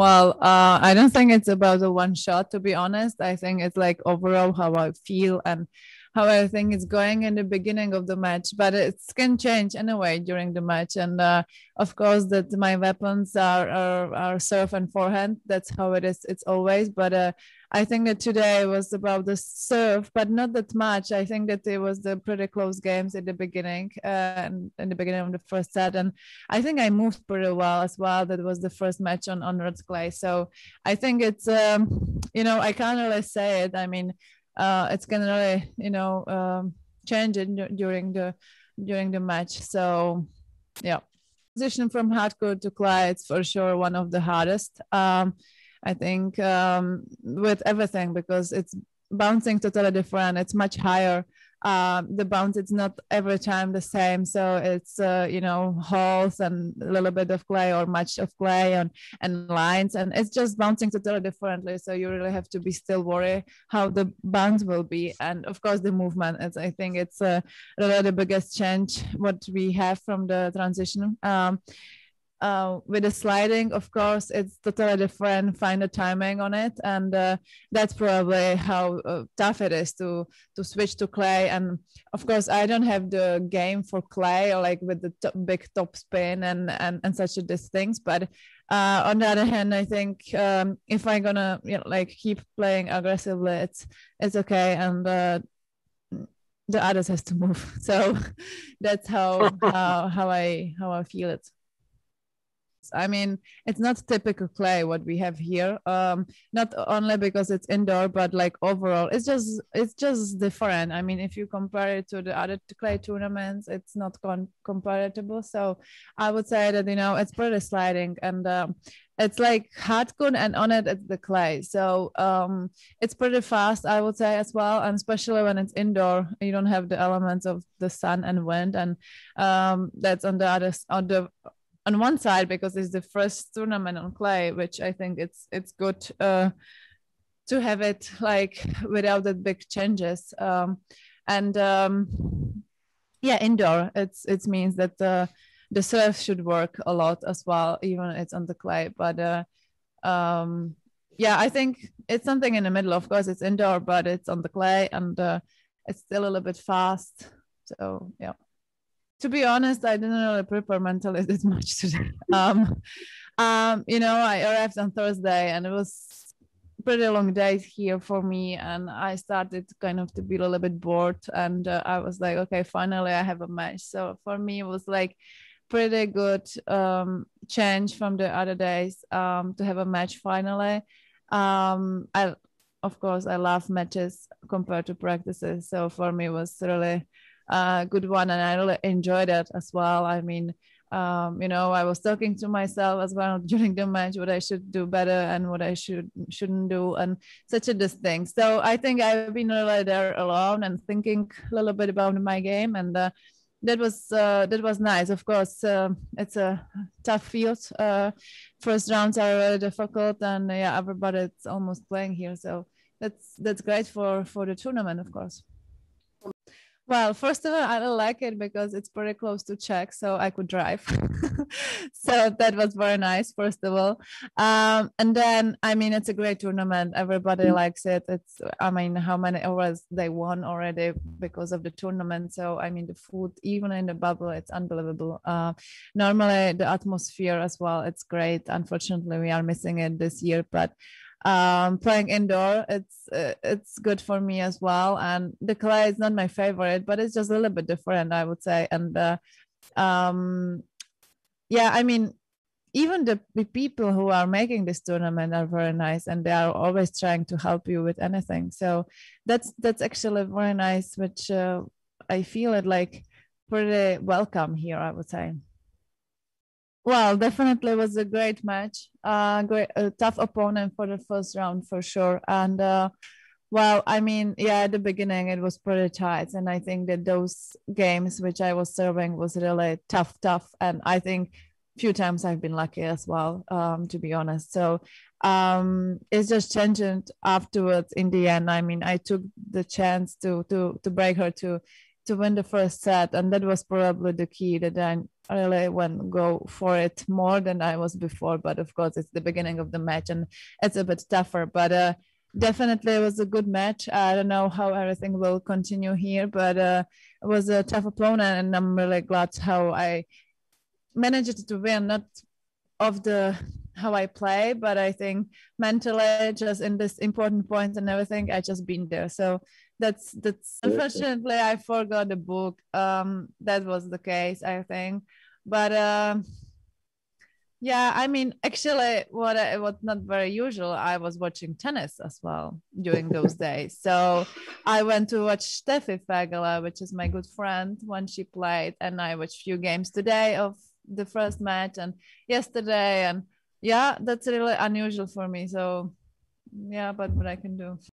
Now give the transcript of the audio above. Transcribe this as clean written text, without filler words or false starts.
Well, I don't think it's about the one shot, to be honest. I think it's like overall how I feel and how I think it's going in the beginning of the match, but it can change anyway during the match. And of course, that my weapons are serve and forehand. That's how it is. It's always. But I think that today was about the serve, but not that much. I think that it was the pretty close games at the beginning, and in the beginning of the first set, and I think I moved pretty well as well. That was the first match on red clay. So I think it's, I can't really say it. I mean, it's gonna really, change it during the match. So yeah, transition from hardcore to clay, it's for sure one of the hardest. I think with everything because it's bouncing totally different. It's much higher. The bounce it's not every time the same, so it's holes and a little bit of clay or much of clay and lines, and it's just bouncing totally differently, so you really have to be still worry how the bounce will be. And of course the movement, I think it's really the biggest change what we have from the transition. With the sliding, of course, it's totally different. Find the timing on it, and that's probably how tough it is to switch to clay. And of course, I don't have the game for clay or like with the big top spin and such of these things. But on the other hand, I think if I'm gonna like keep playing aggressively, it's okay, and the others has to move. So that's how I feel it. I mean, it's not typical clay what we have here. Not only because it's indoor, but like overall, it's just different. I mean, if you compare it to the other clay tournaments, it's not comparable. So I would say that it's pretty sliding, and it's like hardcore, and on it it's the clay. So it's pretty fast, I would say as well, and especially when it's indoor, you don't have the elements of the sun and wind, and that's on one side because it's the first tournament on clay, which I think it's good to have it like without the big changes. And indoor, it means that the serve should work a lot as well, even it's on the clay. But I think it's something in the middle. Of course, it's indoor, but it's on the clay, and it's still a little bit fast. So yeah. To be honest, I didn't really prepare mentally this much today. I arrived on Thursday, and it was pretty long day here for me, and I started kind of to be a little bit bored, and I was like, okay, finally I have a match. So for me, it was like pretty good change from the other days to have a match finally. Of course, I love matches compared to practices, so for me it was really good one, and I really enjoyed it as well. I mean, I was talking to myself as well during the match what I should do better and what I shouldn't do, and such a this thing. So I think I've been really there alone and thinking a little bit about my game, and that was nice. Of course, it's a tough field. First rounds are really difficult, and everybody's almost playing here, so that's great for the tournament, of course. Well, first of all, I don't like it because it's pretty close to Czech, so I could drive. So that was very nice, first of all. And then, I mean, it's a great tournament. Everybody likes it. I mean, how many hours they won already because of the tournament. So, I mean, the food, even in the bubble, it's unbelievable. Normally, the atmosphere as well, it's great. Unfortunately, we are missing it this year, but playing indoor, it's good for me as well. And the clay is not my favorite, but it's just a little bit different, I would say. And I mean, even the people who are making this tournament are very nice, and they are always trying to help you with anything. So that's actually very nice, which I feel it like pretty welcome here, I would say. Well, definitely was a great match. A tough opponent for the first round for sure. And I mean, at the beginning it was pretty tight, and I think that those games which I was serving was really tough. And I think few times I've been lucky as well, to be honest. So it's just changed afterwards in the end. I mean, I took the chance to break her to to win the first set, and that was probably the key that I really went go for it more than I was before. But of course, it's the beginning of the match, and it's a bit tougher. But definitely, it was a good match. I don't know how everything will continue here, but it was a tough opponent, and I'm really glad how I managed to win. Not of the how I play, but I think mentally, just in this important point and everything, I just been there. So that's unfortunately I forgot the book. That was the case, I think. But yeah, I mean, actually, what not very usual, I was watching tennis as well during those days. So I went to watch Steffi Fagala, which is my good friend, when she played, and I watched few games today of the first match and yesterday, and yeah, that's really unusual for me. So yeah, but what I can do.